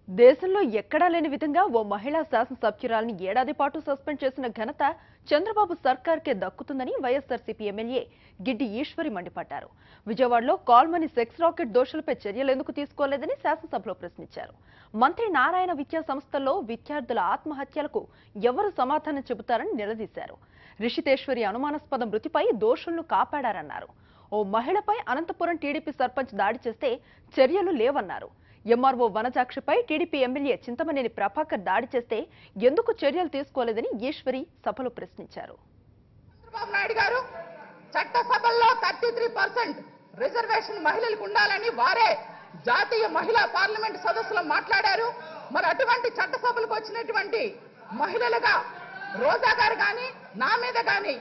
దేశంలో ఎక్కడా లేని విధంగా ఓ మహిళా శాసనసభ్యురాలిని ఏడాది పాటు సస్పెండ్ చేసిన ఘనత చంద్రబాబు సర్కార్కే దక్కుతుందని వైఎస్ఆర్సీపీ ఎమ్మెల్యే గిడ్డి ఈశ్వరి మండిపడ్డారు. విజయవాడలో కాల్మనీ సెక్స్ రాకెట్ దోషులపై చర్యలెందుకు తీసుకోలేదని శాసనసభలో ప్రశ్నించారు. మంత్రి నారాయణ విద్యా సంస్థల్లో విద్యార్థుల ఆత్మహత్యలకు ఎవరు సమాధానం చెబుతారని నిలదీశారు. రిషితేశ్వరి అనుమానాస్పద మృతిపై దోషులను కాపాడారన్నారు. ఓ మహిళపై అనంతపురం టీడీపీ సర్పంచ్ దాడి చేస్తే చర్యలు లేవన్నారు. ఎంఆర్ఓ వనజాక్షిపై టీడీపీ ఎమ్మెల్యే చింతమనేని ప్రభాకర్ దాడి చేస్తే ఎందుకు చర్యలు తీసుకోలేదని ఈశ్వరి సభలో ప్రశ్నించారు. చంద్రబాబు నాయుడు గారు చట్టసభల్లో 33% రిజర్వేషన్ మహిళలకు ఉండాలని వారే జాతీయ మహిళా పార్లమెంట్ సదస్సులో మాట్లాడారు. మరి అటువంటి చట్టసభలకు వచ్చినటువంటి మహిళలుగా రోజా గారు కానీ నా మీద కానీ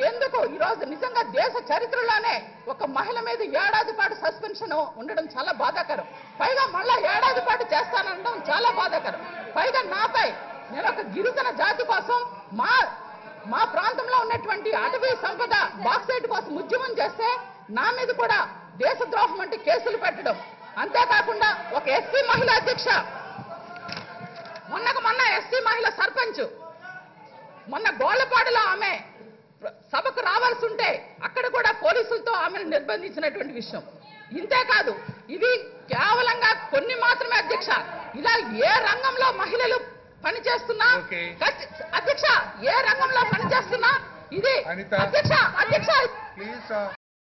ఎందుకు ఈరోజు నిజంగా దేశ చరిత్రలోనే ఒక మహిళ మీద ఏడాది పాటు సస్పెన్షన్ ఉండడం చాలా బాధాకరం. పైగా మళ్ళా ఏడాది పాటు చేస్తానడం చాలా బాధాకరం. పైగా నాపై నేను ఒక గిరిజన జాతి కోసం మా ప్రాంతంలో ఉన్నటువంటి అటవీ సంపద బాక్సైట్ కోసం ఉద్యమం చేస్తే నా మీద కూడా దేశద్రోహం అంటే కేసులు పెట్టడం. అంతేకాకుండా ఒక ఎస్సీ మహిళా అధ్యక్ష మొన్న ఎస్సీ మహిళ సర్పంచ్ మొన్న గోళ్లపాడులో ఆమె సభకు రావాల్సి ఉంటే అక్కడ కూడా పోలీసులతో ఆమెను నిర్బంధించినటువంటి విషయం. ఇంతేకాదు ఇది కేవలంగా కొన్ని మాత్రమే అధ్యక్ష. ఇలా ఏ రంగంలో మహిళలు పనిచేస్తున్నా అధ్యక్ష ఏ రంగంలో పనిచేస్తున్నా ఇది అధ్యక్ష